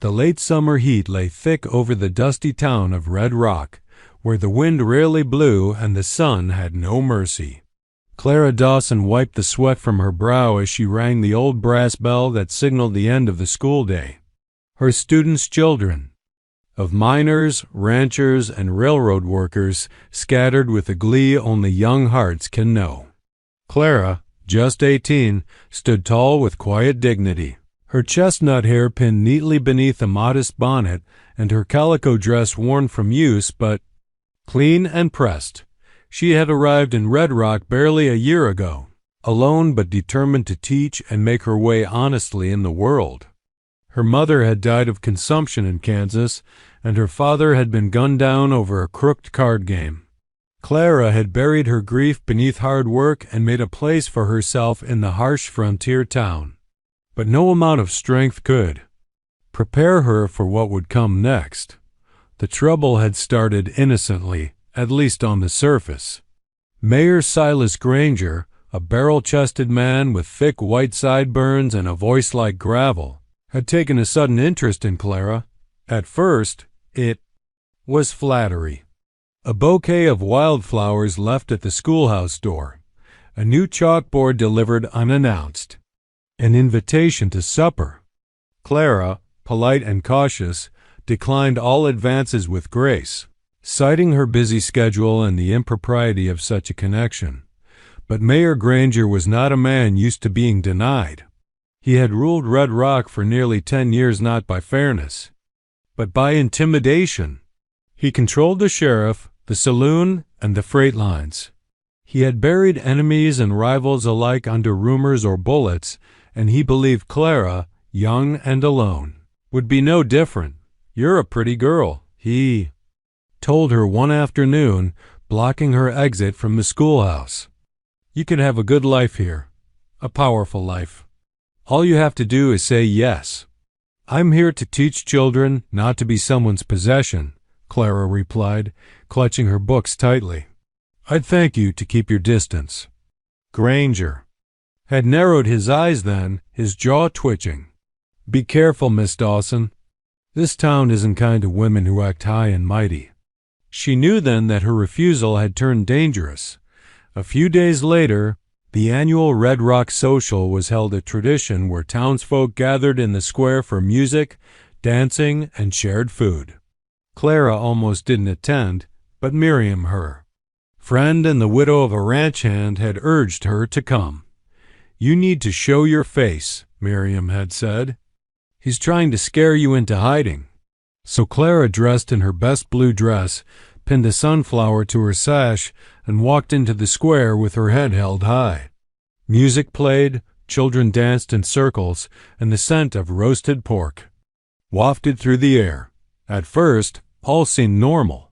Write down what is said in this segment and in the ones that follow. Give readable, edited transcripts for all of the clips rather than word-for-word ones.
The late summer heat lay thick over the dusty town of Red Rock, where the wind rarely blew and the sun had no mercy. Clara Dawson wiped the sweat from her brow as she rang the old brass bell that signaled the end of the school day. Her students' children, of miners, ranchers, and railroad workers, scattered with a glee only young hearts can know. Clara, just 18, stood tall with quiet dignity, her chestnut hair pinned neatly beneath a modest bonnet, and her calico dress worn from use but clean and pressed. She had arrived in Red Rock barely a year ago, alone but determined to teach and make her way honestly in the world. Her mother had died of consumption in Kansas, and her father had been gunned down over a crooked card game. Clara had buried her grief beneath hard work and made a place for herself in the harsh frontier town. But no amount of strength could prepare her for what would come next. The trouble had started innocently, at least on the surface. Mayor Silas Granger, a barrel-chested man with thick white sideburns and a voice like gravel, had taken a sudden interest in Clara. At first, it was flattery. A bouquet of wildflowers left at the schoolhouse door, a new chalkboard delivered unannounced, an invitation to supper. Clara, polite and cautious, declined all advances with grace, citing her busy schedule and the impropriety of such a connection. But Mayor Granger was not a man used to being denied. He had ruled Red Rock for nearly 10 years not by fairness, but by intimidation. He controlled the sheriff, the saloon, and the freight lines. He had buried enemies and rivals alike under rumors or bullets, and he believed Clara, young and alone, would be no different. "You're a pretty girl," he told her one afternoon, blocking her exit from the schoolhouse. "You could have a good life here, a powerful life. All you have to do is say yes." "I'm here to teach children, not to be someone's possession," Clara replied, clutching her books tightly. "I'd thank you to keep your distance." Granger had narrowed his eyes then, his jaw twitching. "Be careful, Miss Dawson. This town isn't kind to women who act high and mighty." She knew then that her refusal had turned dangerous. A few days later, the annual Red Rock Social was held, a tradition where townsfolk gathered in the square for music, dancing, and shared food. Clara almost didn't attend, but Miriam, her friend and the widow of a ranch hand, had urged her to come. "You need to show your face," Miriam had said. "He's trying to scare you into hiding." So Clara, dressed in her best blue dress, pinned a sunflower to her sash and walked into the square with her head held high. Music played, children danced in circles, and the scent of roasted pork wafted through the air. At first, all seemed normal.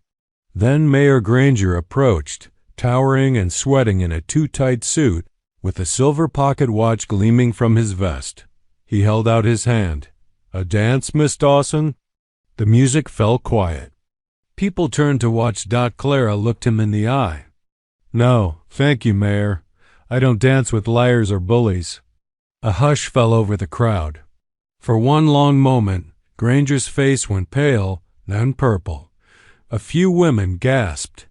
Then Mayor Granger approached, towering and sweating in a too-tight suit, with a silver pocket watch gleaming from his vest. He held out his hand. "A dance, Miss Dawson?" The music fell quiet. People turned to watch. Clara looked him in the eye. "No, thank you, Mayor. I don't dance with liars or bullies." A hush fell over the crowd. For one long moment, Granger's face went pale, then purple. A few women gasped.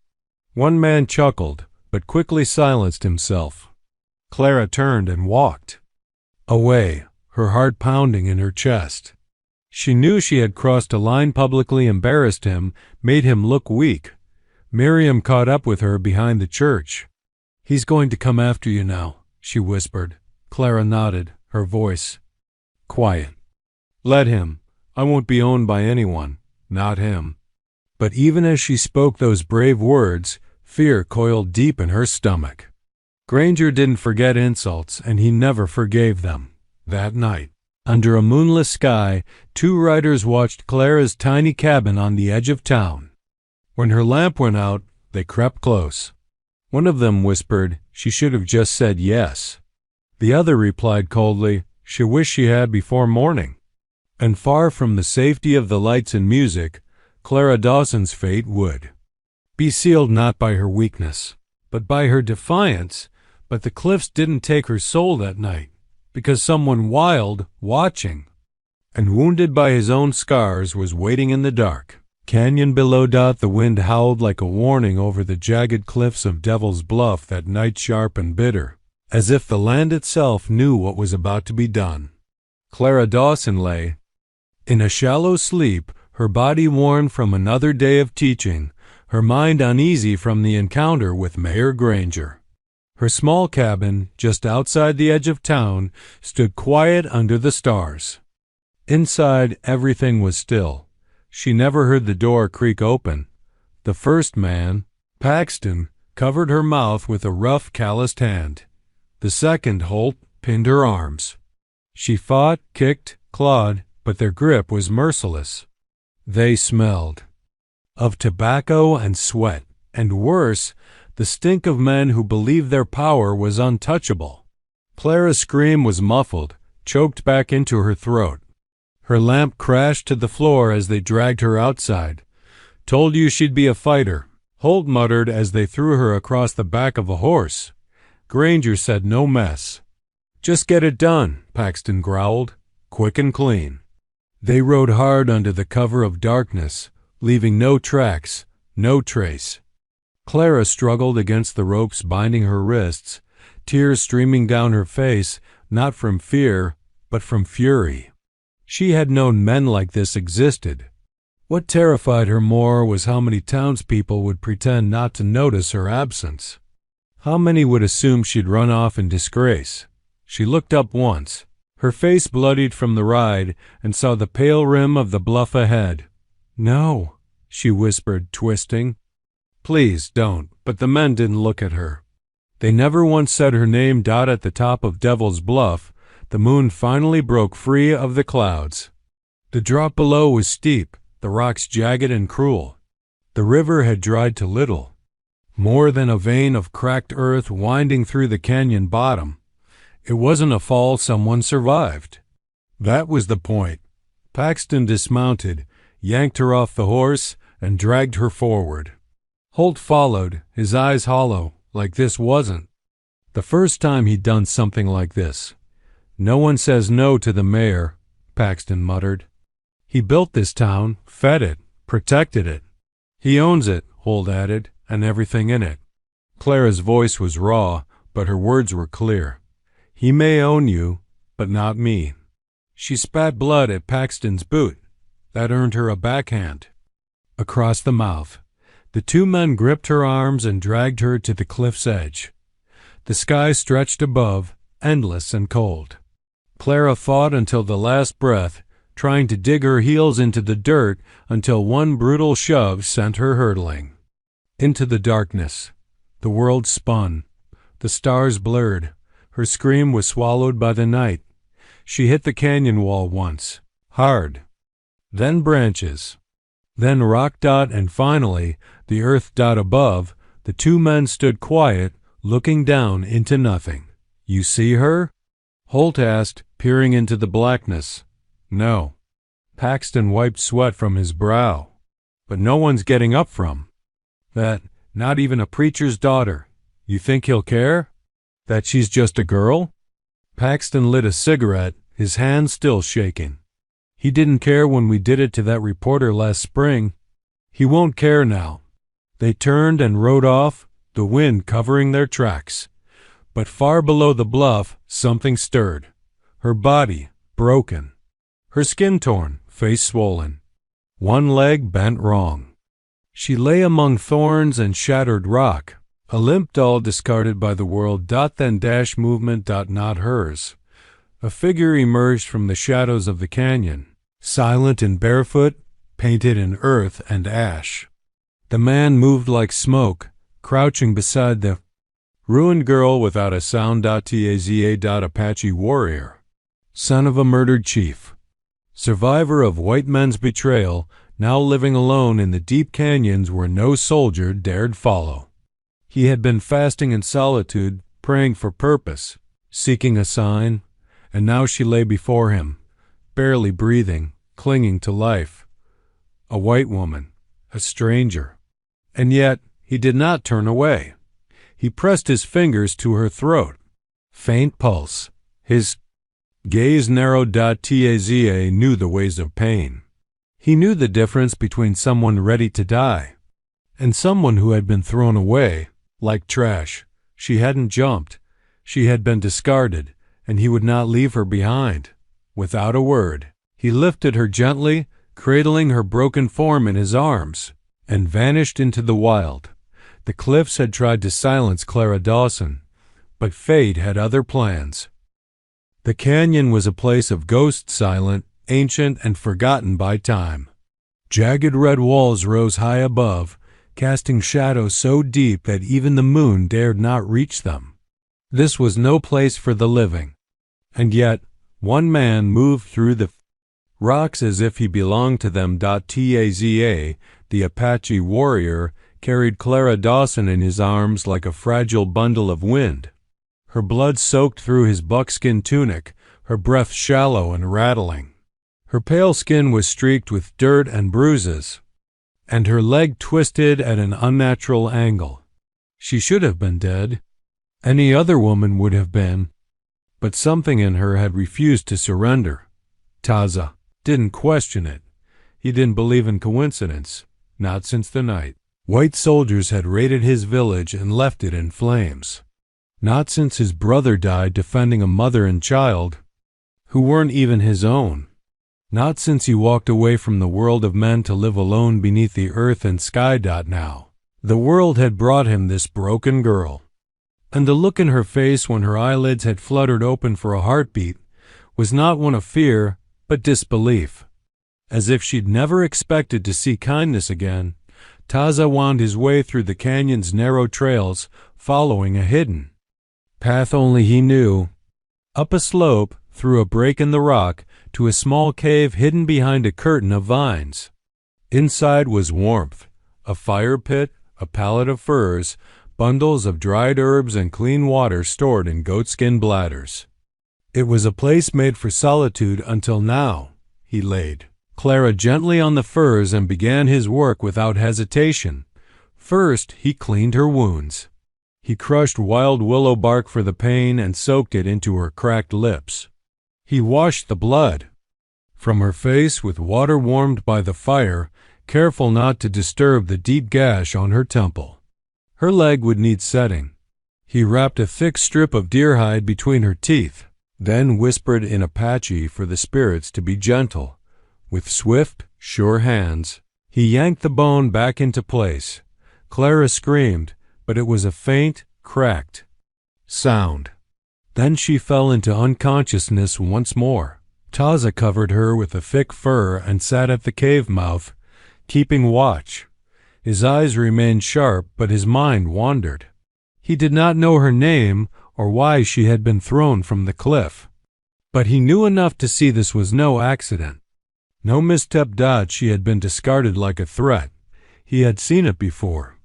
One man chuckled, but quickly silenced himself. Clara turned and walked away, her heart pounding in her chest. She knew she had crossed a line, publicly embarrassed him, made him look weak. Miriam caught up with her behind the church. "He's going to come after you now," she whispered. Clara nodded, her voice quiet. "Let him. I won't be owned by anyone, not him." But even as she spoke those brave words, fear coiled deep in her stomach. Granger didn't forget insults, and he never forgave them. That night, under a moonless sky, 2 riders watched Clara's tiny cabin on the edge of town. When her lamp went out, they crept close. One of them whispered she should have just said yes. The other replied coldly she wished she had before morning. And far from the safety of the lights and music, Clara Dawson's fate would be sealed not by her weakness, but by her defiance. But the cliffs didn't take her soul that night, because someone wild, watching, and wounded by his own scars, was waiting in the dark. Canyon below. The wind howled like a warning over the jagged cliffs of Devil's Bluff that night, sharp and bitter, as if the land itself knew what was about to be done. Clara Dawson lay in a shallow sleep, her body worn from another day of teaching, her mind uneasy from the encounter with Mayor Granger. Her small cabin, just outside the edge of town, stood quiet under the stars. Inside, everything was still. She never heard the door creak open. The first man, Paxton, covered her mouth with a rough, calloused hand. The second, Holt, pinned her arms. She fought, kicked, clawed, but their grip was merciless. They smelled of tobacco and sweat, and worse, the stink of men who believed their power was untouchable. Clara's scream was muffled, choked back into her throat. Her lamp crashed to the floor as they dragged her outside. "Told you she'd be a fighter," Holt muttered as they threw her across the back of a horse. Granger said, "No mess." "Just get it done," Paxton growled. "Quick and clean." They rode hard under the cover of darkness, leaving no tracks, no trace. Clara struggled against the ropes binding her wrists, tears streaming down her face, not from fear, but from fury. She had known men like this existed. What terrified her more was how many townspeople would pretend not to notice her absence. How many would assume she'd run off in disgrace? She looked up once, her face bloodied from the ride, and saw the pale rim of the bluff ahead. "No," she whispered, twisting. "Please don't," but the men didn't look at her. They never once said her name. At the top of Devil's Bluff, the moon finally broke free of the clouds. The drop below was steep, the rocks jagged and cruel. The river had dried to little more than a vein of cracked earth winding through the canyon bottom. It wasn't a fall someone survived. That was the point. Paxton dismounted, yanked her off the horse, and dragged her forward. Holt followed, his eyes hollow, like this wasn't the first time he'd done something like this. "No one says no to the mayor," Paxton muttered. "He built this town, fed it, protected it. He owns it," Holt added, "and everything in it." Clara's voice was raw, but her words were clear. "He may own you, but not me." She spat blood at Paxton's boot. That earned her a backhand across the mouth. The two men gripped her arms and dragged her to the cliff's edge. The sky stretched above, endless and cold. Clara fought until the last breath, trying to dig her heels into the dirt until one brutal shove sent her hurtling into the darkness. The world spun. The stars blurred. Her scream was swallowed by the night. She hit the canyon wall once, hard. Then branches. Then rock. And finally, the earth. Above, the two men stood quiet, looking down into nothing. "You see her?" Holt asked, peering into the blackness. "No." Paxton wiped sweat from his brow. "But no one's getting up from that, not even a preacher's daughter. You think he'll care? That she's just a girl?" Paxton lit a cigarette, his hand still shaking. "He didn't care when we did it to that reporter last spring. He won't care now." They turned and rode off, the wind covering their tracks. But far below the bluff, something stirred. Her body, broken. Her skin torn, face swollen. One leg bent wrong. She lay among thorns and shattered rock, a limp doll discarded by the world. Then movement. Not hers. A figure emerged from the shadows of the canyon, silent and barefoot, painted in earth and ash. The man moved like smoke, crouching beside the ruined girl without a sound. Taza. Apache warrior, son of a murdered chief, survivor of white men's betrayal, now living alone in the deep canyons where no soldier dared follow. He had been fasting in solitude, praying for purpose, seeking a sign, and now she lay before him, barely breathing, clinging to life. A white woman, a stranger. And yet he did not turn away. He pressed his fingers to her throat. Faint pulse. His Gaze narrowed. Taza knew the ways of pain. He knew the difference between someone ready to die and someone who had been thrown away, like trash. She hadn't jumped. She had been discarded, and he would not leave her behind. Without a word, he lifted her gently, cradling her broken form in his arms, and vanished into the wild. The cliffs had tried to silence Clara Dawson, but fate had other plans. The canyon was a place of ghost, silent, ancient, and forgotten by time. Jagged red walls rose high above, casting shadows so deep that even the moon dared not reach them. This was no place for the living. And yet, one man moved through the rocks as if he belonged to them. Taza, the Apache warrior, carried Clara Dawson in his arms like a fragile bundle of wind. Her blood soaked through his buckskin tunic, her breath shallow and rattling. Her pale skin was streaked with dirt and bruises, and her leg twisted at an unnatural angle. She should have been dead. Any other woman would have been, but something in her had refused to surrender. Taza didn't question it. He didn't believe in coincidence, not since the night white soldiers had raided his village and left it in flames. Not since his brother died defending a mother and child who weren't even his own. Not since he walked away from the world of men to live alone beneath the earth and sky. Now, the world had brought him this broken girl. And the look in her face when her eyelids had fluttered open for a heartbeat was not one of fear, but disbelief. As if she'd never expected to see kindness again, Taza wound his way through the canyon's narrow trails, following a hidden path only he knew. Up a slope, through a break in the rock, to a small cave hidden behind a curtain of vines. Inside was warmth, a fire pit, a pallet of furs, bundles of dried herbs, and clean water stored in goatskin bladders. It was a place made for solitude until now. He laid Clara gently on the furs and began his work without hesitation. First, he cleaned her wounds. He crushed wild willow bark for the pain and soaked it into her cracked lips. He washed the blood from her face with water warmed by the fire, careful not to disturb the deep gash on her temple. Her leg would need setting. He wrapped a thick strip of deer hide between her teeth, then whispered in Apache for the spirits to be gentle. With swift, sure hands, he yanked the bone back into place. Clara screamed, but it was a faint, cracked sound. Then she fell into unconsciousness once more. Taza covered her with a thick fur and sat at the cave mouth, keeping watch. His eyes remained sharp, but his mind wandered. He did not know her name or why she had been thrown from the cliff. But he knew enough to see this was no accident. No misstep. She had been discarded like a threat. He had seen it before.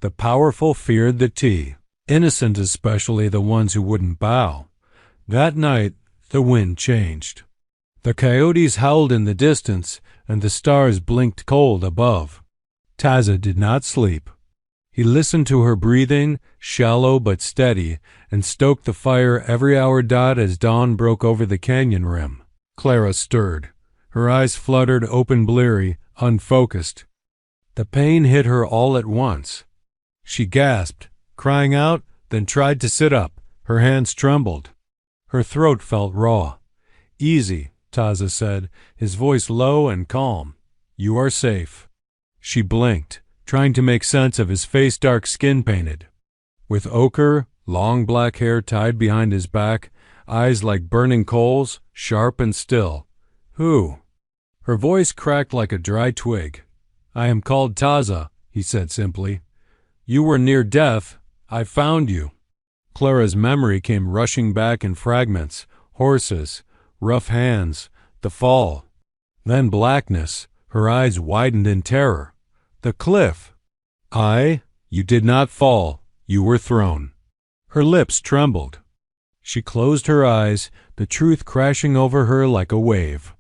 The powerful feared the tea, innocent especially the ones who wouldn't bow. That night, the wind changed. The coyotes howled in the distance, and the stars blinked cold above. Taza did not sleep. He listened to her breathing, shallow but steady, and stoked the fire every hour. As dawn broke over the canyon rim, Clara stirred. Her eyes fluttered open, bleary, unfocused. The pain hit her all at once. She gasped, crying out, then tried to sit up. Her hands trembled. Her throat felt raw. "Easy," Taza said, his voice low and calm. "You are safe." She blinked, trying to make sense of his face, dark skin painted with ochre, long black hair tied behind his back, eyes like burning coals, sharp and still. "Who?" Her voice cracked like a dry twig. "I am called Taza," he said simply. "You were near death. I found you." Clara's memory came rushing back in fragments. Horses, rough hands, the fall. Then blackness. Her eyes widened in terror. The cliff. You did not fall. You were thrown." Her lips trembled. She closed her eyes, the truth crashing over her like a wave.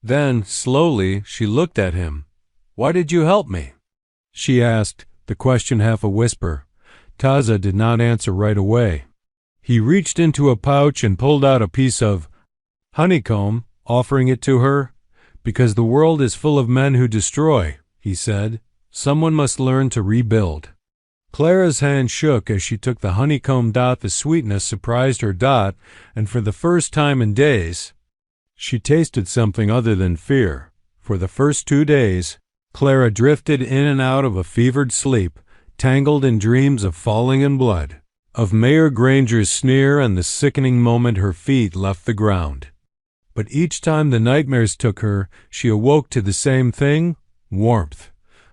Then, slowly, she looked at him. "Why did you help me?" she asked, the question half a whisper. Taza did not answer right away. He reached into a pouch and pulled out a piece of Honeycomb, offering it to her. Because the world is full of men who destroy, he said. Someone must learn to rebuild. Clara's hand shook as she took the honeycomb. The sweetness surprised her, and for the first time in days, she tasted something other than fear. For the first 2 days, Clara drifted in and out of a fevered sleep, tangled in dreams of falling in blood, of Mayor Granger's sneer and the sickening moment her feet left the ground. But each time the nightmares took her, she awoke to the same thing: warmth,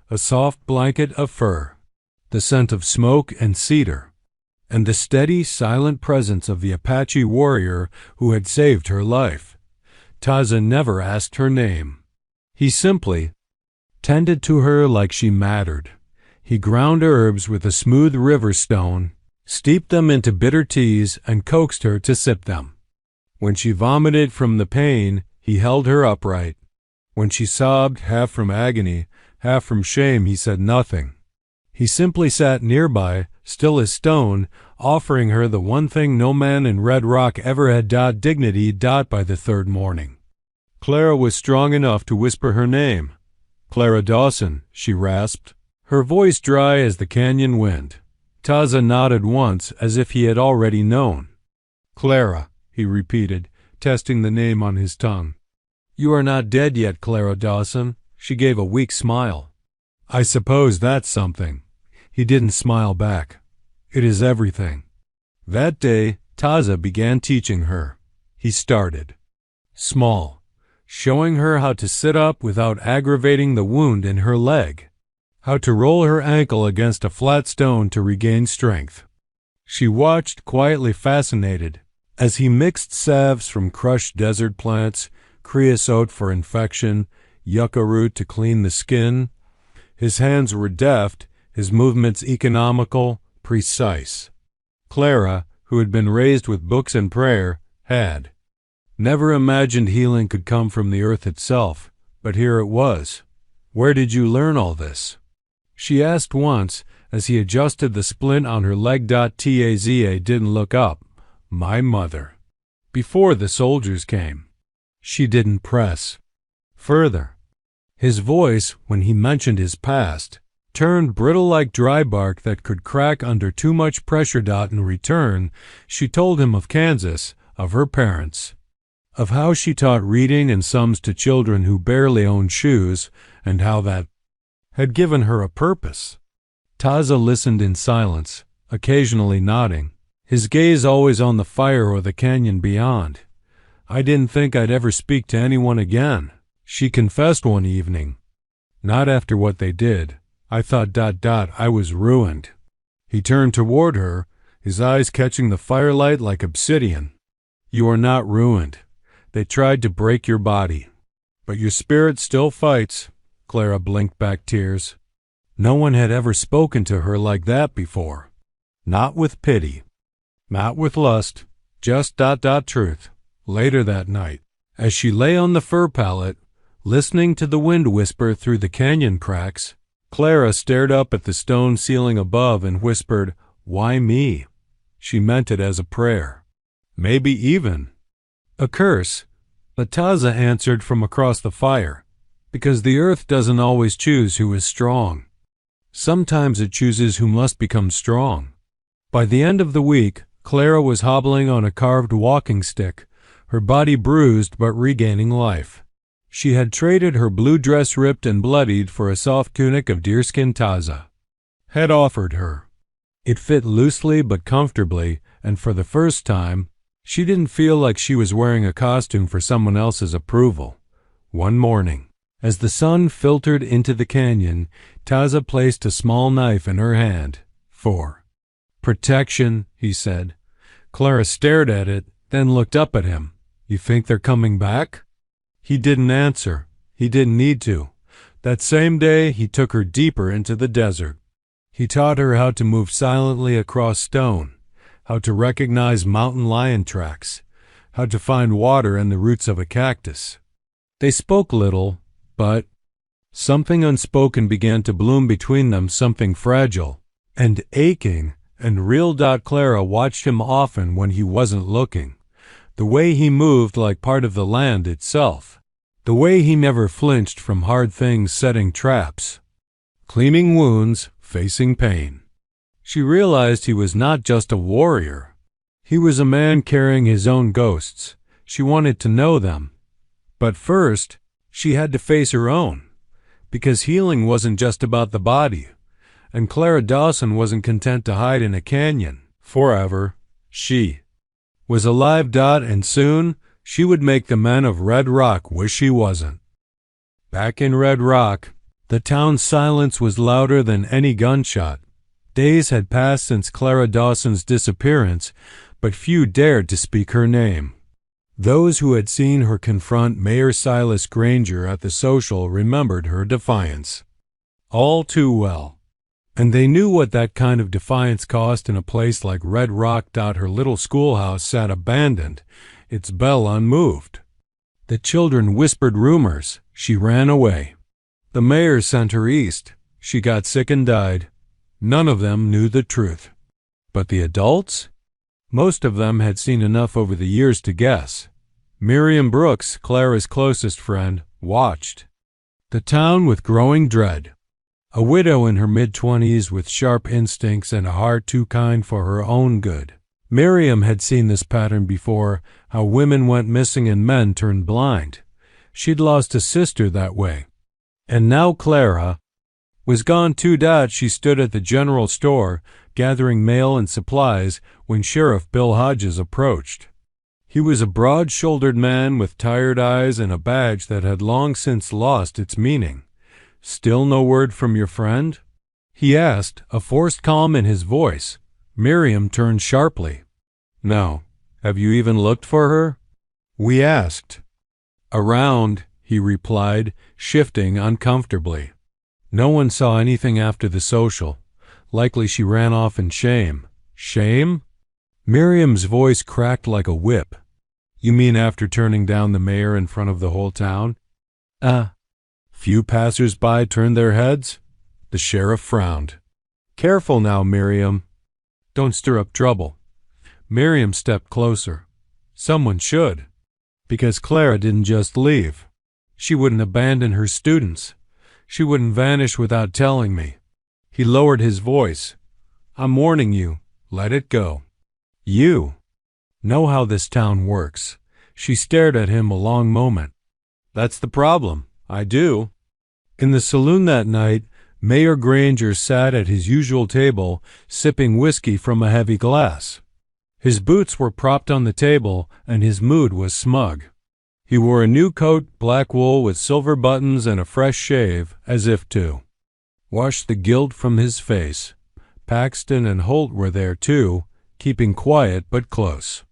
a soft blanket of fur, the scent of smoke and cedar, and the steady, silent presence of the Apache warrior who had saved her life. Taza never asked her name. He simply tended to her like she mattered. He ground herbs with a smooth river stone, steeped them into bitter teas, and coaxed her to sip them. When she vomited from the pain, he held her upright. When she sobbed, half from agony, half from shame, he said nothing. He simply sat nearby, still as stone, offering her the one thing no man in Red Rock ever had: dignity. By the third morning, Clara was strong enough to whisper her name. "Clara Dawson," she rasped, her voice dry as the canyon wind. Taza nodded once, as if he had already known. "Clara," he repeated, testing the name on his tongue. "You are not dead yet, Clara Dawson." She gave a weak smile. "I suppose that's something." He didn't smile back. "It is everything." That day, Taza began teaching her. He started small, showing her how to sit up without aggravating the wound in her leg, how to roll her ankle against a flat stone to regain strength. She watched, quietly fascinated, as he mixed salves from crushed desert plants, creosote for infection, yucca root to clean the skin. His hands were deft, his movements economical, precise. Clara, who had been raised with books and prayer, had never imagined healing could come from the earth itself, but here it was. "Where did you learn all this?" she asked once, as he adjusted the splint on her leg. Taza didn't look up. "My mother." Before the soldiers came. She didn't press further. His voice, when he mentioned his past, turned brittle like dry bark that could crack under too much pressure. In return, she told him of Kansas, of her parents, of how she taught reading and sums to children who barely owned shoes, and how that had given her a purpose. Taza listened in silence, occasionally nodding, his gaze always on the fire or the canyon beyond. "I didn't think I'd ever speak to anyone again," she confessed one evening. "Not after what they did. I thought ... I was ruined." He turned toward her, his eyes catching the firelight like obsidian. "You are not ruined. They tried to break your body, but your spirit still fights." Clara blinked back tears. No one had ever spoken to her like that before. Not with pity, not with lust, just ... truth. Later that night, as she lay on the fur pallet, listening to the wind whisper through the canyon cracks, Clara stared up at the stone ceiling above and whispered, "Why me?" She meant it as a prayer. Maybe even a curse. But Taza answered from across the fire, "Because the earth doesn't always choose who is strong. Sometimes it chooses who must become strong." By the end of the week, Clara was hobbling on a carved walking stick, her body bruised but regaining life. She had traded her blue dress, ripped and bloodied, for a soft tunic of deerskin Taza had offered her. It fit loosely but comfortably, and for the first time, she didn't feel like she was wearing a costume for someone else's approval. One morning, as the sun filtered into the canyon, Taza placed a small knife in her hand. "For protection," he said. Clara stared at it, then looked up at him. "You think they're coming back?" He didn't answer. He didn't need to. That same day, he took her deeper into the desert. He taught her how to move silently across stone, how to recognize mountain lion tracks, how to find water in the roots of a cactus. They spoke little, but something unspoken began to bloom between them, something fragile and aching and real. Clara watched him often when he wasn't looking. the way he moved like part of the land itself, the way he never flinched from hard things, setting traps, cleaning wounds, facing pain. She realized he was not just a warrior. He was a man carrying his own ghosts. She wanted to know them. But first, she had to face her own, because healing wasn't just about the body, and Clara Dawson wasn't content to hide in a canyon forever. She was alive. And soon, she would make the men of Red Rock wish she wasn't. Back in Red Rock, the town's silence was louder than any gunshot. Days had passed since Clara Dawson's disappearance, but few dared to speak her name. Those who had seen her confront Mayor Silas Granger at the social remembered her defiance all too well. And they knew what that kind of defiance cost in a place like Red Rock. Her little schoolhouse sat abandoned, its bell unmoved. The children whispered rumors. She ran away. The mayor sent her east. She got sick and died. None of them knew the truth. But the adults? Most of them had seen enough over the years to guess. Miriam Brooks, Clara's closest friend, watched the town with growing dread. A widow in her mid-20s with sharp instincts and a heart too kind for her own good. Miriam had seen this pattern before, how women went missing and men turned blind. She'd lost a sister that way. And now Clara was gone too. She stood at the general store, gathering mail and supplies, when Sheriff Bill Hodges approached. He was a broad-shouldered man with tired eyes and a badge that had long since lost its meaning. "Still no word from your friend?" he asked, a forced calm in his voice. Miriam turned sharply. "No. Have you even looked for her?" we asked. "Around," he replied, shifting uncomfortably. "No one saw anything after the social. Likely she ran off in shame." "Shame?" Miriam's voice cracked like a whip. "You mean after turning down the mayor in front of the whole town?" Few passers-by turned their heads. The sheriff frowned. "Careful now, Miriam. Don't stir up trouble." Miriam stepped closer. Someone should. Because Clara didn't just leave. She wouldn't abandon her students. She wouldn't vanish without telling me. He lowered his voice. "I'm warning you. Let it go. You know how this town works." She stared at him a long moment. "That's the problem. I do." In the saloon that night, Mayor Granger sat at his usual table, sipping whiskey from a heavy glass. His boots were propped on the table, and his mood was smug. He wore a new coat, black wool with silver buttons, and a fresh shave, as if to wash the gilt from his face. Paxton and Holt were there too, keeping quiet but close.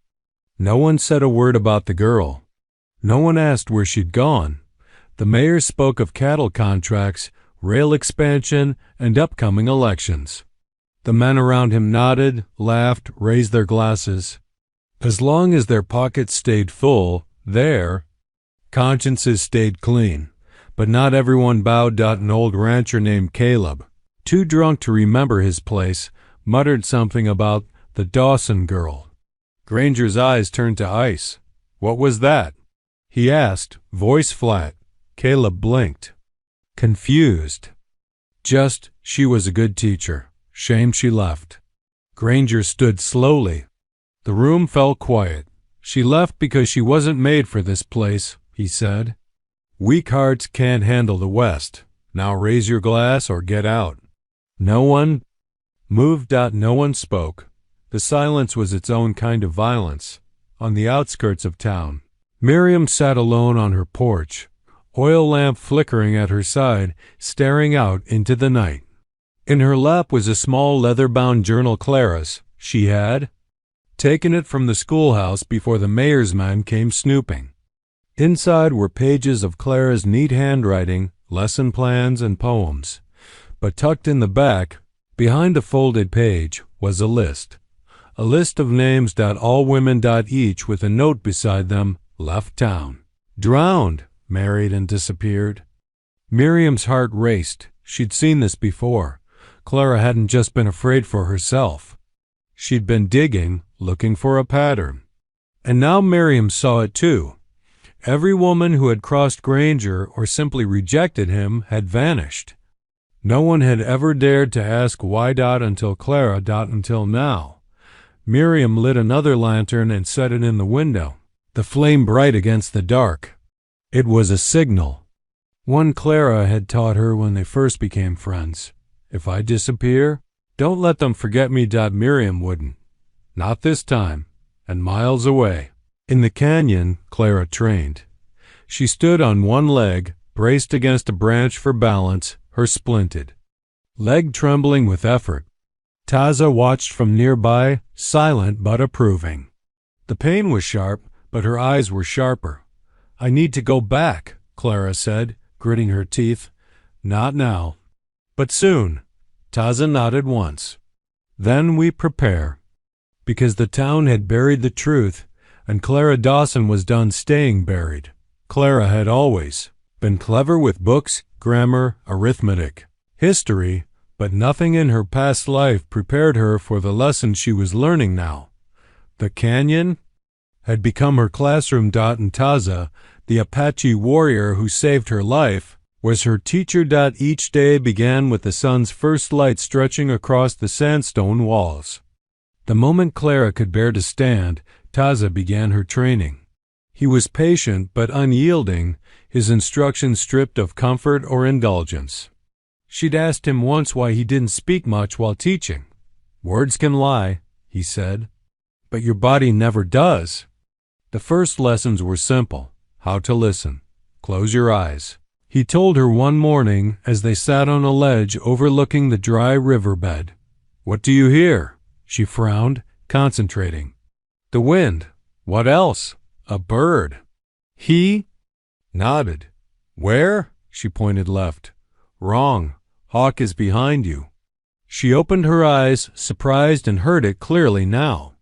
No one said a word about the girl. No one asked where she'd gone. The mayor spoke of cattle contracts, rail expansion, and upcoming elections. The men around him nodded, laughed, raised their glasses. As long as their pockets stayed full, their consciences stayed clean. But not everyone bowed. An old rancher named Caleb, too drunk to remember his place, muttered something about the Dawson girl. Granger's eyes turned to ice. "What was that?" he asked, voice flat. Caleb blinked, confused. "Just, she was a good teacher. Shame she left." Granger stood slowly. The room fell quiet. "She left because she wasn't made for this place," he said. "Weak hearts can't handle the West. Now raise your glass or get out." No one moved. No one spoke. The silence was its own kind of violence. On the outskirts of town, Miriam sat alone on her porch, oil lamp flickering at her side, staring out into the night. In her lap was a small leather-bound journal. Clara's. She had taken it from the schoolhouse before the mayor's men came snooping. Inside were pages of Clara's neat handwriting, lesson plans, and poems. But tucked in the back, behind a folded page, was a list. A list of names. All women. Each with a note beside them, left town. Drowned, married, and disappeared. Miriam's heart raced. She'd seen this before. Clara hadn't just been afraid for herself. She'd been digging, looking for a pattern. And now Miriam saw it too. Every woman who had crossed Granger or simply rejected him had vanished. No one had ever dared to ask why until Clara until now. Miriam lit another lantern and set it in the window, the flame bright against the dark. It was a signal. One Clara had taught her when they first became friends. If I disappear, don't let them forget me. Miriam wouldn't. Not this time. And miles away. In the canyon, Clara trained. She stood on one leg, braced against a branch for balance, her splinted leg trembling with effort. Taza watched from nearby, silent but approving. The pain was sharp, but her eyes were sharper. I need to go back, Clara said, gritting her teeth. Not now. But soon. Taza nodded once. Then we prepare. Because the town had buried the truth, and Clara Dawson was done staying buried. Clara had always been clever with books, grammar, arithmetic, history, but nothing in her past life prepared her for the lessons she was learning now. The canyon had become her classroom. And Taza, the Apache warrior who saved her life, was her teacher. Each day began with the sun's first light stretching across the sandstone walls. The moment Clara could bear to stand, Taza began her training. He was patient but unyielding, his instructions stripped of comfort or indulgence. She'd asked him once why he didn't speak much while teaching. Words can lie, he said, but your body never does. The first lessons were simple: how to listen. Close your eyes. He told her one morning as they sat on a ledge overlooking the dry riverbed. What do you hear? She frowned, concentrating. The wind. What else? A bird. He nodded. Where? She pointed left. Wrong. Hawk is behind you. She opened her eyes, surprised, and heard it clearly now.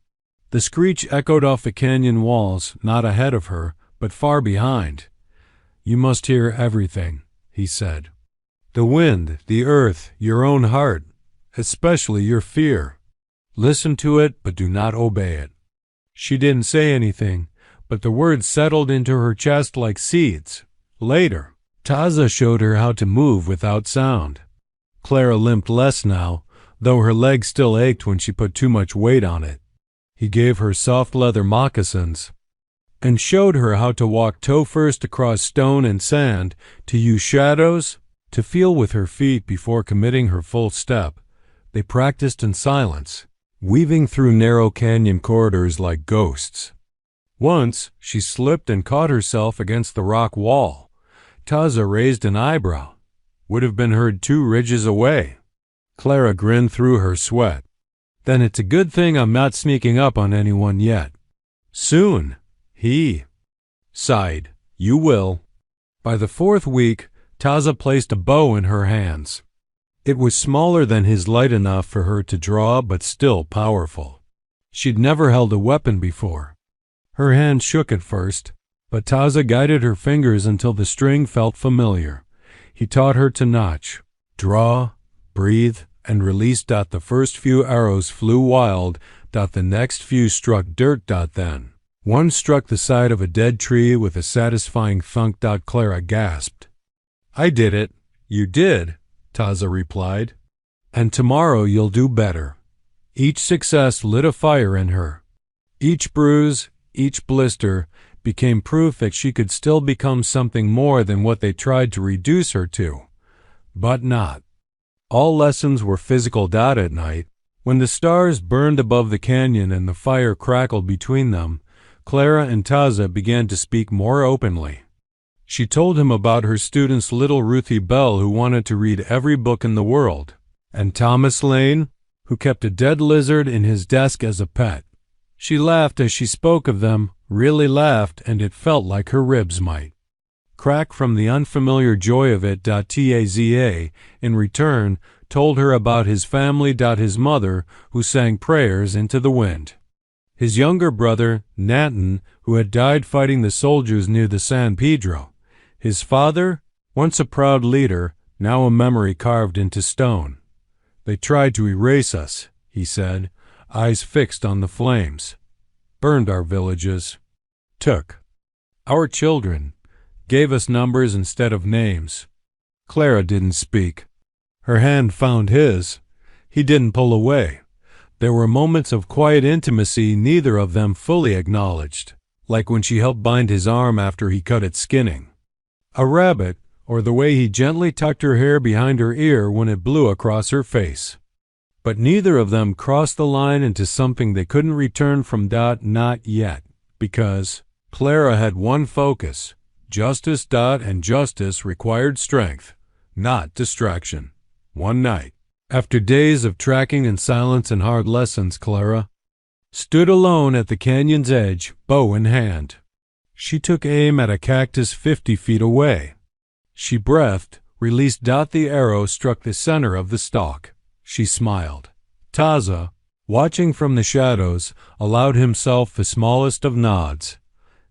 The screech echoed off the canyon walls, not ahead of her, but far behind. You must hear everything, he said. The wind, the earth, your own heart, especially your fear. Listen to it, but do not obey it. She didn't say anything, but the words settled into her chest like seeds. Later, Taza showed her how to move without sound. Clara limped less now, though her leg still ached when she put too much weight on it. He gave her soft leather moccasins and showed her how to walk toe first across stone and sand, to use shadows, to feel with her feet before committing her full step. They practiced in silence, weaving through narrow canyon corridors like ghosts. Once, she slipped and caught herself against the rock wall. Taza raised an eyebrow. Would have been heard 2 ridges away. Clara grinned through her sweat. Then it's a good thing I'm not sneaking up on anyone yet. Soon, he sighed. You will. By the 4th week, Taza placed a bow in her hands. It was smaller than his, light enough for her to draw, but still powerful. She'd never held a weapon before. Her hand shook at first, but Taza guided her fingers until the string felt familiar. He taught her to notch, draw, breathe, and release. The first few arrows flew wild. The next few struck dirt. Then one struck the side of a dead tree with a satisfying thunk. Clara gasped. I did it. You did, Taza replied. And tomorrow you'll do better. Each success lit a fire in her. Each bruise, each blister, became proof that she could still become something more than what they tried to reduce her to. But not. All lessons were physical. At night, when the stars burned above the canyon and the fire crackled between them, Clara and Taza began to speak more openly. She told him about her students, little Ruthie Bell, who wanted to read every book in the world, and Thomas Lane, who kept a dead lizard in his desk as a pet. She laughed as she spoke of them, really laughed, and it felt like her ribs might crack from the unfamiliar joy of it. Taza, in return, told her about his family. His mother, who sang prayers into the wind. His younger brother, Nanton, who had died fighting the soldiers near the San Pedro. His father, once a proud leader, now a memory carved into stone. They tried to erase us, he said, eyes fixed on the flames. burned our villages, took our children, gave us numbers instead of names. Clara didn't speak. Her hand found his. He didn't pull away. There were moments of quiet intimacy neither of them fully acknowledged, like when she helped bind his arm after he cut it skinning a rabbit, or the way he gently tucked her hair behind her ear when it blew across her face. But neither of them crossed the line into something they couldn't return from. Not yet, because Clara had one focus. Justice. And justice required strength, not distraction. One night, after days of tracking and silence and hard lessons, Clara stood alone at the canyon's edge, bow in hand. She took aim at a cactus 50 feet away. She breathed, released. The arrow struck the center of the stalk. She smiled. Taza, watching from the shadows, allowed himself the smallest of nods.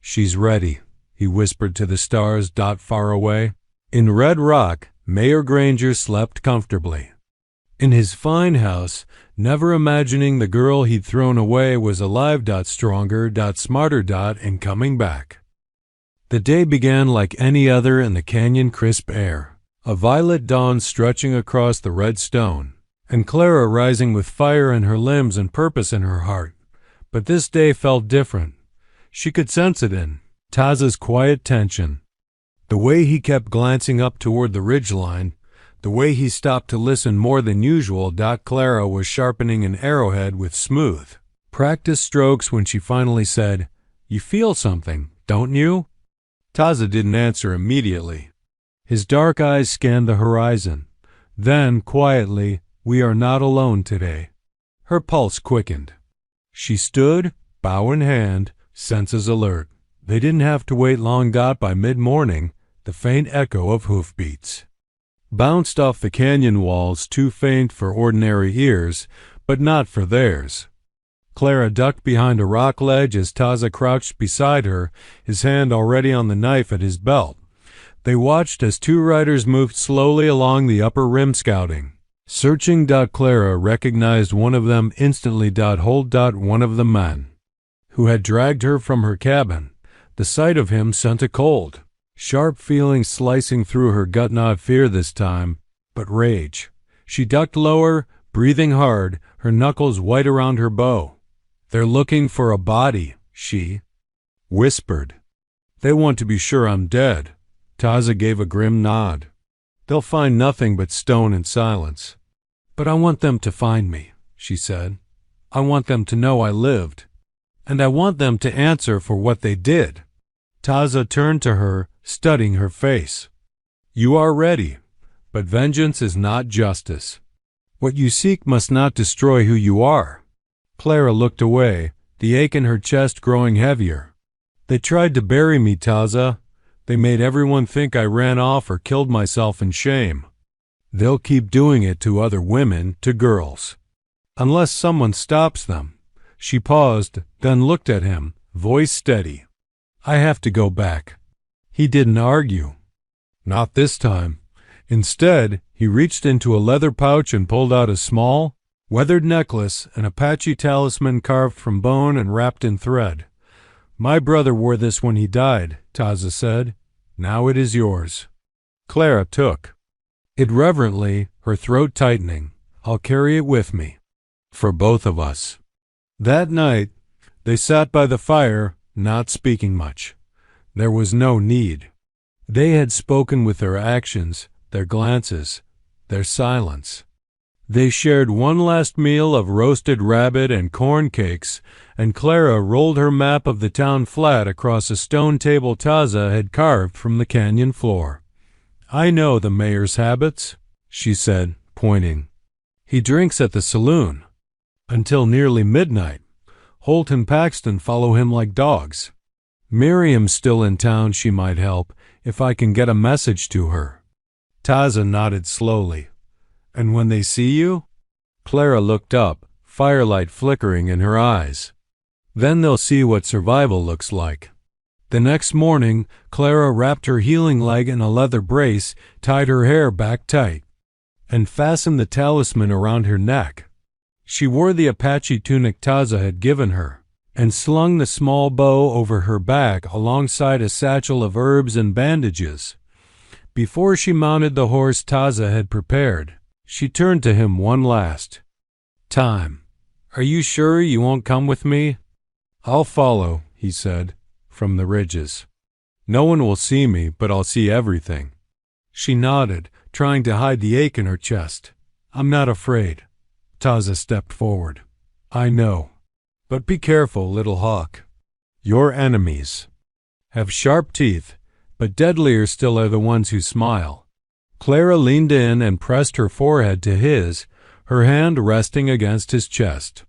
"She's ready," he whispered to the stars. Far away, in Red Rock, Mayor Granger slept comfortably in his fine house, never imagining the girl he'd thrown away was alive. Stronger. Smarter. And coming back. The day began like any other in the canyon, crisp air, a violet dawn stretching across the red stone, and Clara rising with fire in her limbs and purpose in her heart. But this day felt different. She could sense it in Taza's quiet tension, the way he kept glancing up toward the ridgeline, the way he stopped to listen more than usual. Clara was sharpening an arrowhead with smooth, practiced strokes when she finally said, "You feel something, don't you?" Taza didn't answer immediately. His dark eyes scanned the horizon. Then, quietly, "We are not alone today." Her pulse quickened. She stood, bow in hand, senses alert. They didn't have to wait long. By mid-morning, the faint echo of hoofbeats bounced off the canyon walls, too faint for ordinary ears, but not for theirs. Clara ducked behind a rock ledge as Taza crouched beside her, his hand already on the knife at his belt. They watched as two riders moved slowly along the upper rim, scouting, searching. Clara recognized one of them instantly. Hold. One of the men who had dragged her from her cabin. The sight of him sent a cold, sharp feeling slicing through her gut. Not fear this time, but rage. She ducked lower, breathing hard, her knuckles white around her bow. "They're looking for a body," she whispered. "They want to be sure I'm dead." Taza gave a grim nod. "They'll find nothing but stone and silence." "But I want them to find me," she said. "I want them to know I lived. And I want them to answer for what they did." Taza turned to her, studying her face. "You are ready, but vengeance is not justice. What you seek must not destroy who you are." Clara looked away, the ache in her chest growing heavier. "They tried to bury me, Taza. They made everyone think I ran off or killed myself in shame. They'll keep doing it to other women, to girls. Unless someone stops them." She paused, then looked at him, voice steady. "I have to go back." He didn't argue. Not this time. Instead, he reached into a leather pouch and pulled out a small, weathered necklace, an Apache talisman carved from bone and wrapped in thread. "My brother wore this when he died," Taza said. "Now it is yours." Clara took it reverently, her throat tightening. "I'll carry it with me. For both of us." That night, they sat by the fire, not speaking much. There was no need. They had spoken with their actions, their glances, their silence. They shared one last meal of roasted rabbit and corn cakes, and Clara rolled her map of the town flat across a stone table Taza had carved from the canyon floor. "I know the mayor's habits," she said, pointing. "He drinks at the saloon until nearly midnight. Holt and Paxton follow him like dogs. Miriam's still in town. She might help, if I can get a message to her." Taza nodded slowly. "And when they see you?" Clara looked up, firelight flickering in her eyes. "Then they'll see what survival looks like." The next morning, Clara wrapped her healing leg in a leather brace, tied her hair back tight, and fastened the talisman around her neck. She wore the Apache tunic Taza had given her, and slung the small bow over her back alongside a satchel of herbs and bandages. Before she mounted the horse Taza had prepared, she turned to him one last time. "Are you sure you won't come with me?" "I'll follow," he said, "from the ridges. No one will see me, but I'll see everything." She nodded, trying to hide the ache in her chest. "I'm not afraid." Taza stepped forward. "I know. But be careful, little hawk. Your enemies have sharp teeth, but deadlier still are the ones who smile." Clara leaned in and pressed her forehead to his, her hand resting against his chest.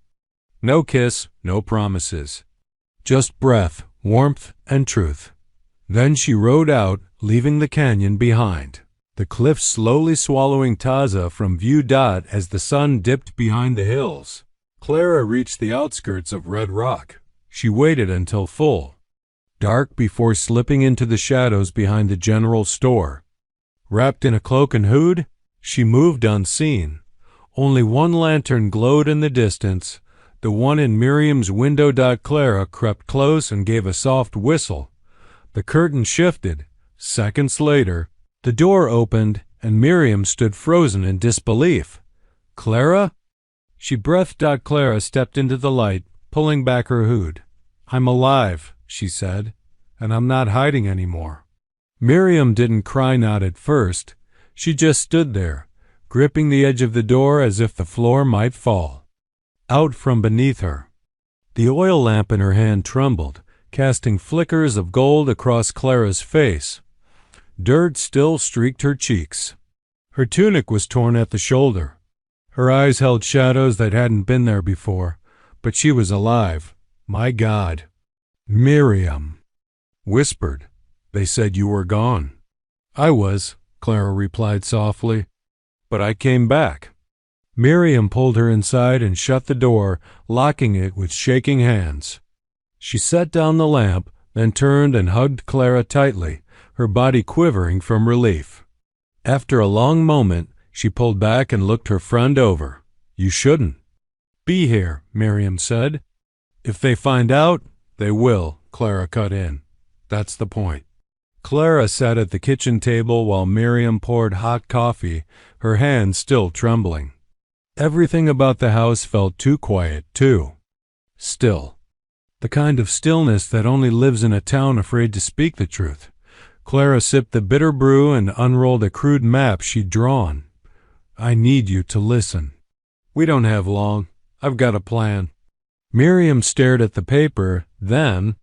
No kiss, no promises. Just breath, warmth, and truth. Then she rode out, leaving the canyon behind, the cliffs slowly swallowing Taza from view. As the sun dipped behind the hills, Clara reached the outskirts of Red Rock. She waited until full dark before slipping into the shadows behind the general store. Wrapped in a cloak and hood, she moved unseen. Only one lantern glowed in the distance, the one in Miriam's window. Clara crept close and gave a soft whistle. The curtain shifted. Seconds later, the door opened and Miriam stood frozen in disbelief. "Clara?" She breathed. Clara stepped into the light, pulling back her hood. "I'm alive," she said, "and I'm not hiding anymore." Miriam didn't cry, not at first. She just stood there, gripping the edge of the door as if the floor might fall out from beneath her. The oil lamp in her hand trembled, casting flickers of gold across Clara's face. Dirt still streaked her cheeks. Her tunic was torn at the shoulder. Her eyes held shadows that hadn't been there before, but she was alive. "My God." Miriam whispered, "They said you were gone." "I was," Clara replied softly, "but I came back." Miriam pulled her inside and shut the door, locking it with shaking hands. She set down the lamp, then turned and hugged Clara tightly, her body quivering from relief. After a long moment, she pulled back and looked her friend over. "You shouldn't be here," Miriam said. "If they find out, they will," Clara cut in. "That's the point." Clara sat at the kitchen table while Miriam poured hot coffee, her hands still trembling. Everything about the house felt too quiet, too still. The kind of stillness that only lives in a town afraid to speak the truth. Clara sipped the bitter brew and unrolled a crude map she'd drawn. "I need you to listen. We don't have long. I've got a plan." Miriam stared at the paper, then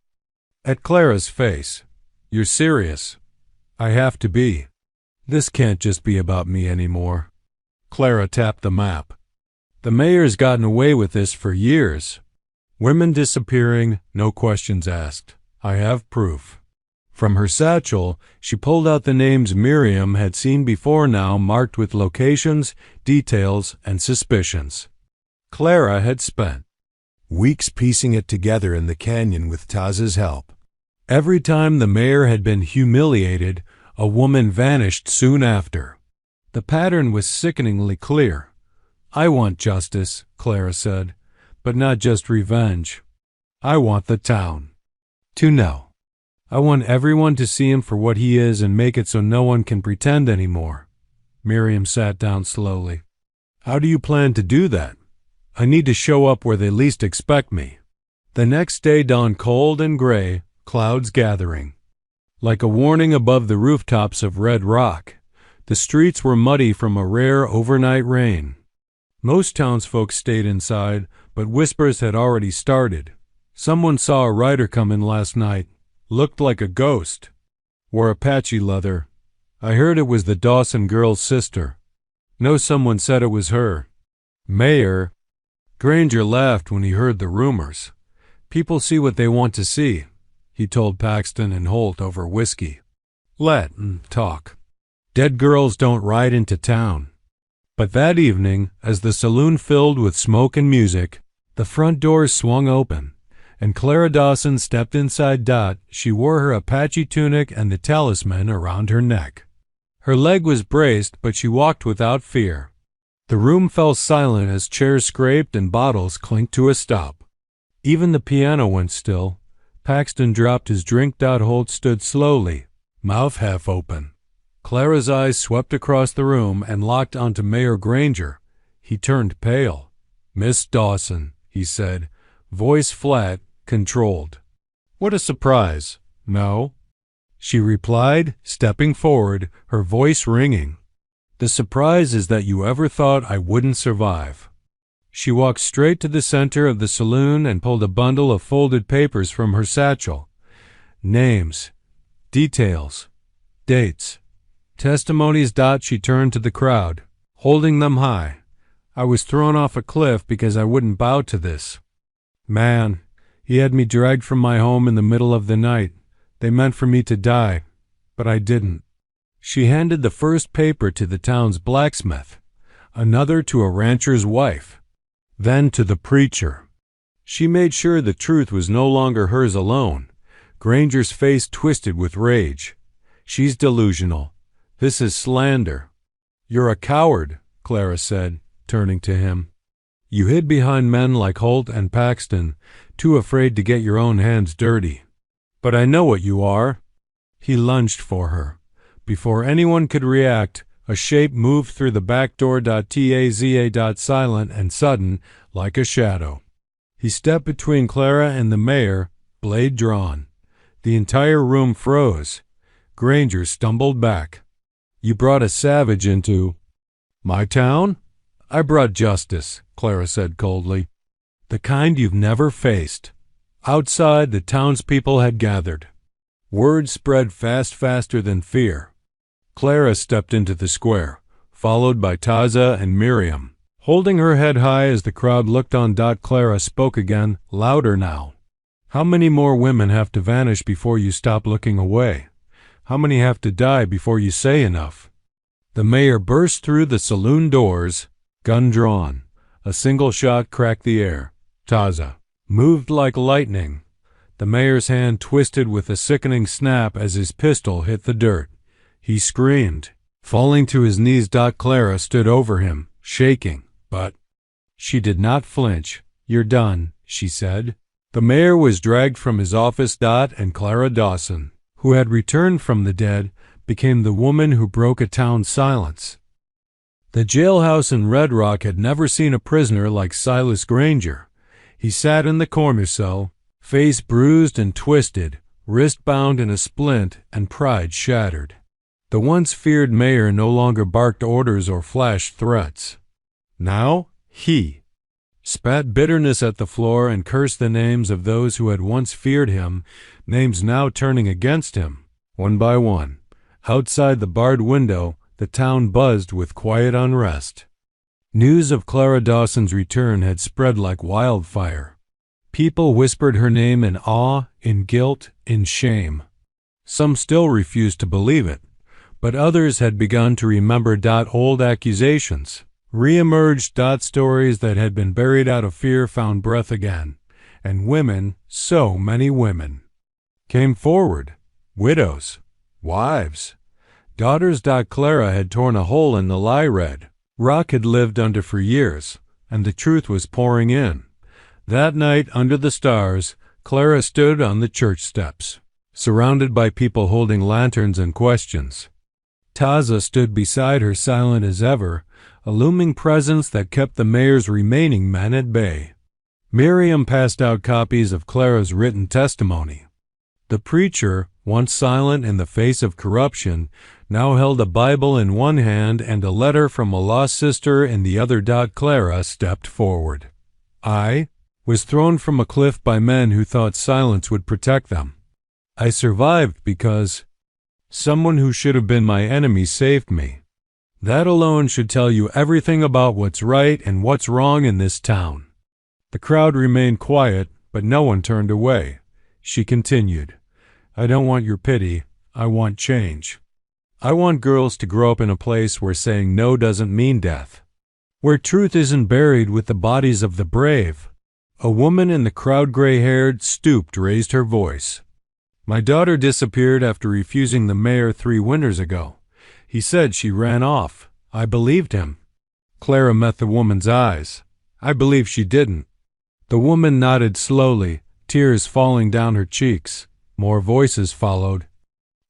at Clara's face. "You're serious?" "I have to be. This can't just be about me anymore." Clara tapped the map. "The mayor's gotten away with this for years. Women disappearing, no questions asked. I have proof." From her satchel, she pulled out the names Miriam had seen before now, marked with locations, details, and suspicions. Clara had spent weeks piecing it together in the canyon with Taza's help. Every time the mayor had been humiliated, a woman vanished soon after. The pattern was sickeningly clear. "I want justice," Clara said, "but not just revenge. I want the town to know. I want everyone to see him for what he is and make it so no one can pretend anymore." Miriam sat down slowly. "How do you plan to do that?" "I need to show up where they least expect me." The next day dawned cold and gray, clouds gathering. Like a warning above the rooftops of Red Rock, the streets were muddy from a rare overnight rain. Most townsfolk stayed inside, but whispers had already started. "Someone saw a rider come in last night. Looked like a ghost. Wore Apache leather. I heard it was the Dawson girl's sister. Know someone said it was her." Mayor Granger laughed when he heard the rumors. "People see what they want to see," he told Paxton and Holt over whiskey. "Let 'em talk. Dead girls don't ride into town." But that evening, as the saloon filled with smoke and music, the front doors swung open, and Clara Dawson stepped inside. She wore her Apache tunic and the talisman around her neck. Her leg was braced, but she walked without fear. The room fell silent as chairs scraped and bottles clinked to a stop. Even the piano went still. Paxton dropped his drink. Holt stood slowly, mouth half open. Clara's eyes swept across the room and locked onto Mayor Granger. He turned pale. "Miss Dawson," he said, voice flat, controlled. "What a surprise." "No," she replied, stepping forward, her voice ringing. "The surprise is that you ever thought I wouldn't survive." She walked straight to the center of the saloon and pulled a bundle of folded papers from her satchel. Names, details, dates, testimonies. She turned to the crowd, holding them high. "I was thrown off a cliff because I wouldn't bow to this man. He had me dragged from my home in the middle of the night. They meant for me to die, but I didn't." She handed the first paper to the town's blacksmith, another to a rancher's wife, then to the preacher. She made sure the truth was no longer hers alone. Granger's face twisted with rage. "She's delusional. This is slander." "You're a coward," Clara said, turning to him. "You hid behind men like Holt and Paxton, too afraid to get your own hands dirty. But I know what you are." He lunged for her. Before anyone could react, a shape moved through the back door. Taza. Silent and sudden, like a shadow. He stepped between Clara and the mayor, blade drawn. The entire room froze. Granger stumbled back. "You brought a savage into my town?" "I brought justice," Clara said coldly. "The kind you've never faced." Outside, the townspeople had gathered. Word spread faster than fear. Clara stepped into the square, followed by Taza and Miriam, holding her head high as the crowd looked on. Clara spoke again, louder now. "How many more women have to vanish before you stop looking away? How many have to die before you say enough?" The mayor burst through the saloon doors, gun drawn. A single shot cracked the air. Taza moved like lightning. The mayor's hand twisted with a sickening snap as his pistol hit the dirt. He screamed, falling to his knees. Clara stood over him, shaking, but she did not flinch. "You're done," she said. The mayor was dragged from his office. And Clara Dawson, who had returned from the dead, became the woman who broke a town's silence. The jailhouse in Red Rock had never seen a prisoner like Silas Granger. He sat in the corner cell, face bruised and twisted, wrist bound in a splint, and pride shattered. The once feared mayor no longer barked orders or flashed threats. Now he spat bitterness at the floor and cursed the names of those who had once feared him, names now turning against him, one by one. Outside the barred window, the town buzzed with quiet unrest. News of Clara Dawson's return had spread like wildfire. People whispered her name in awe, in guilt, in shame. Some still refused to believe it, but others had begun to remember. Old accusations re-emerged. Stories that had been buried out of fear found breath again, and women, so many women, came forward. Widows, wives, daughters. Clara had torn a hole in the lie Red Rock had lived under for years, and the truth was pouring in. That night, under the stars, Clara stood on the church steps, surrounded by people holding lanterns and questions. Taza stood beside her, silent as ever, a looming presence that kept the mayor's remaining men at bay. Miriam passed out copies of Clara's written testimony. The preacher, once silent in the face of corruption, now held a Bible in one hand and a letter from a lost sister in the other. Clara stepped forward. "I was thrown from a cliff by men who thought silence would protect them. I survived because someone who should have been my enemy saved me. That alone should tell you everything about what's right and what's wrong in this town." The crowd remained quiet, but no one turned away. She continued, "I don't want your pity. I want change. I want girls to grow up in a place where saying no doesn't mean death, where truth isn't buried with the bodies of the brave." A woman in the crowd, gray-haired, stooped, raised her voice. "My daughter disappeared after refusing the mayor 3 winters ago. He said she ran off. I believed him." Clara met the woman's eyes. "I believe she didn't." The woman nodded slowly, tears falling down her cheeks. More voices followed.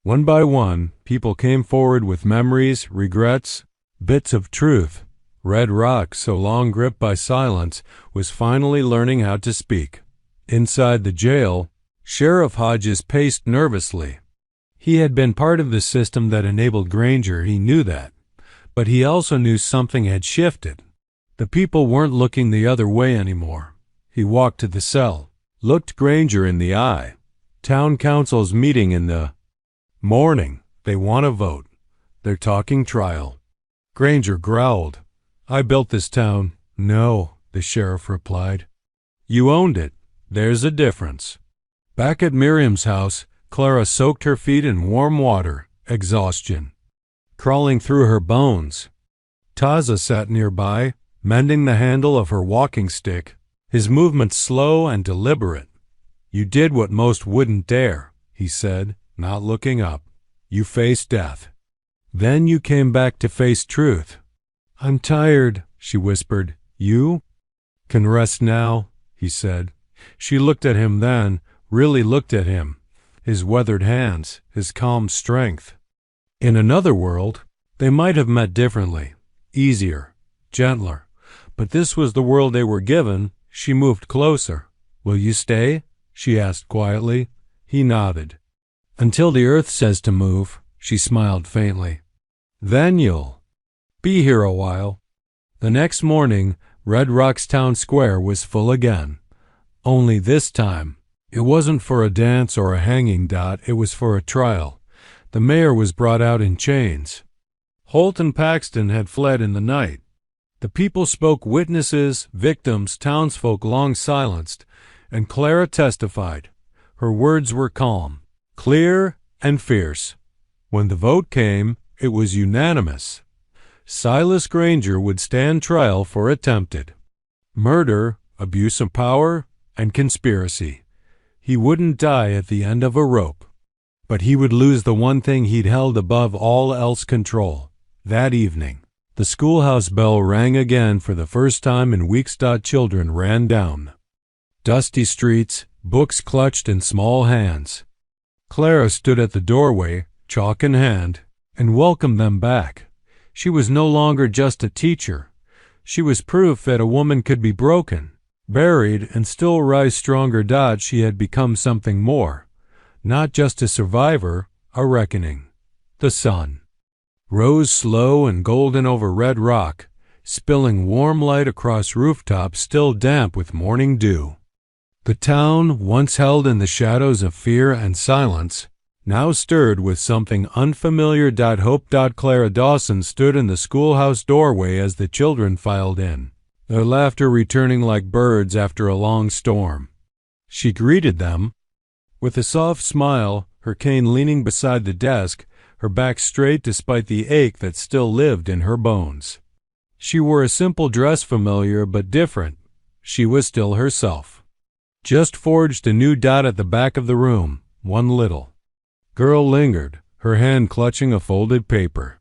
One by one, people came forward with memories, regrets, bits of truth. Red Rock, so long gripped by silence, was finally learning how to speak. Inside the jail, Sheriff Hodges paced nervously. He had been part of the system that enabled Granger, he knew that. But he also knew something had shifted. The people weren't looking the other way anymore. He walked to the cell, looked Granger in the eye. Town council's meeting in the morning. They want a vote. They're talking trial. Granger growled. I built this town. No, the sheriff replied. You owned it. There's a difference. Back at Miriam's house, Clara soaked her feet in warm water, exhaustion crawling through her bones. Taza sat nearby, mending the handle of her walking stick, his movements slow and deliberate. You did what most wouldn't dare, he said, not looking up. You faced death. Then you came back to face truth. I'm tired, she whispered. You can rest now, he said. She looked at him then, really looked at him, his weathered hands, his calm strength. In another world, they might have met differently, easier, gentler. But this was the world they were given. She moved closer. Will you stay? She asked quietly. He nodded. Until the earth says to move, she smiled faintly. Then you'll be here a while. The next morning, Red Rock's town square was full again. Only this time, it wasn't for a dance or a hanging, it was for a trial. The mayor was brought out in chains. Holt and Paxton had fled in the night. The people spoke, witnesses, victims, townsfolk long silenced, and Clara testified. Her words were calm, clear, and fierce. When the vote came, it was unanimous. Silas Granger would stand trial for attempted murder, abuse of power, and conspiracy. He wouldn't die at the end of a rope. But he would lose the one thing he'd held above all else, control. That evening, the schoolhouse bell rang again for the first time in weeks. Children ran down dusty streets, books clutched in small hands. Clara stood at the doorway, chalk in hand, and welcomed them back. She was no longer just a teacher. She was proof that a woman could be broken, buried, and still rise stronger. She had become something more. Not just a survivor, a reckoning. The sun rose slow and golden over Red Rock, spilling warm light across rooftops still damp with morning dew. The town, once held in the shadows of fear and silence, now stirred with something unfamiliar. Hope. Clara Dawson stood in the schoolhouse doorway as the children filed in, their laughter returning like birds after a long storm. She greeted them with a soft smile, her cane leaning beside the desk, her back straight despite the ache that still lived in her bones. She wore a simple dress, familiar but different. She was still herself. Just forged a new. At the back of the room, one little girl lingered, her hand clutching a folded paper.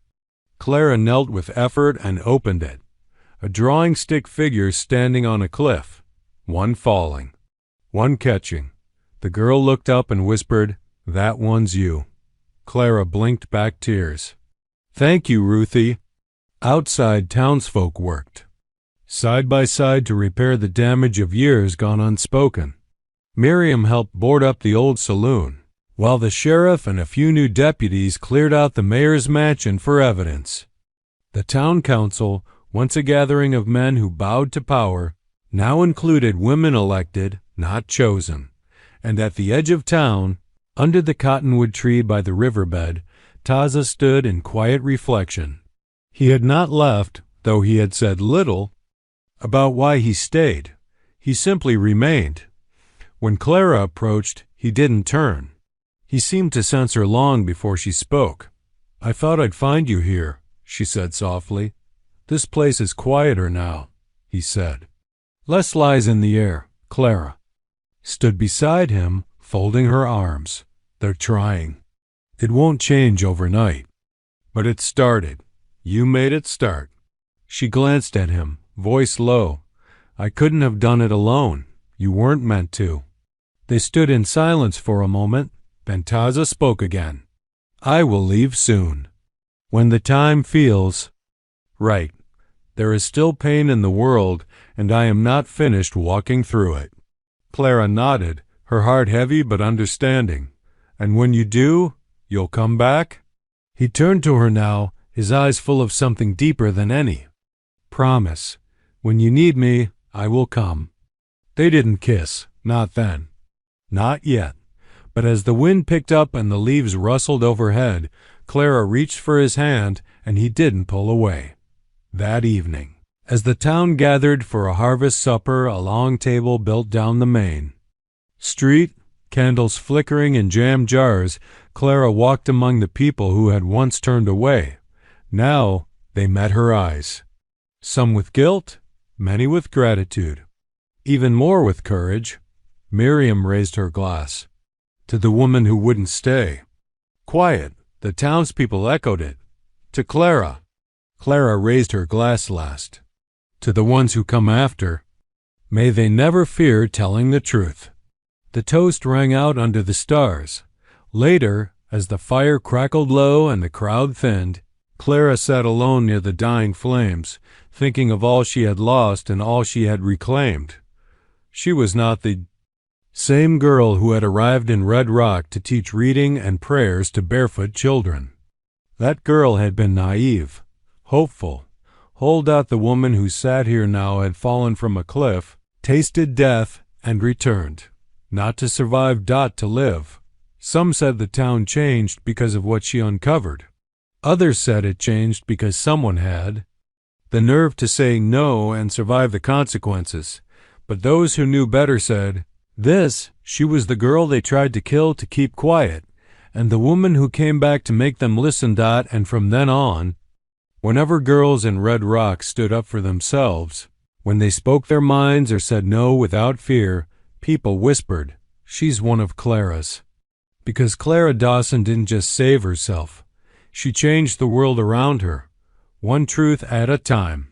Clara knelt with effort and opened it. A drawing stick figure standing on a cliff, one falling, one catching. The girl looked up and whispered, That one's you. Clara blinked back tears. Thank you, Ruthie. Outside, townsfolk worked side by side to repair the damage of years gone unspoken. Miriam helped board up the old saloon, while the sheriff and a few new deputies cleared out the mayor's mansion for evidence. The town council, once a gathering of men who bowed to power, now included women elected, not chosen. And at the edge of town, under the cottonwood tree by the riverbed, Taza stood in quiet reflection. He had not left, though he had said little about why he stayed. He simply remained. When Clara approached, he didn't turn. He seemed to sense her long before she spoke. I thought I'd find you here, she said softly. This place is quieter now, he said. Less lies in the air. Clara stood beside him, folding her arms. They're trying. It won't change overnight. But it started. You made it start. She glanced at him, voice low. I couldn't have done it alone. You weren't meant to." They stood in silence for a moment. Then Taza spoke again. "I will leave soon. When the time feels right. There is still pain in the world, and I am not finished walking through it." Clara nodded, her heart heavy but understanding. "And when you do, you'll come back?" He turned to her now, his eyes full of something deeper than any. "Promise. When you need me, I will come." They didn't kiss, not then. Not yet. But as the wind picked up and the leaves rustled overhead, Clara reached for his hand, and he didn't pull away. That evening, as the town gathered for a harvest supper, a long table built down the main street, candles flickering in jam jars, Clara walked among the people who had once turned away. Now they met her eyes. Some with guilt, many with gratitude, even more with courage. Miriam raised her glass. To the woman who wouldn't stay. Quiet, the townspeople echoed it. To Clara. Clara raised her glass last. To the ones who come after. May they never fear telling the truth. The toast rang out under the stars. Later, as the fire crackled low and the crowd thinned, Clara sat alone near the dying flames, thinking of all she had lost and all she had reclaimed. She was not the same girl who had arrived in Red Rock to teach reading and prayers to barefoot children. That girl had been naive, hopeful. Holdout, the woman who sat here now, had fallen from a cliff, tasted death, and returned. Not to survive, to live. Some said the town changed because of what she uncovered. Others said it changed because someone had the nerve to say no and survive the consequences. But those who knew better said, she was the girl they tried to kill to keep quiet, and the woman who came back to make them listen. And from then on, whenever girls in Red Rock stood up for themselves, when they spoke their minds or said no without fear, people whispered, "She's one of Clara's." Because Clara Dawson didn't just save herself. She changed the world around her, one truth at a time.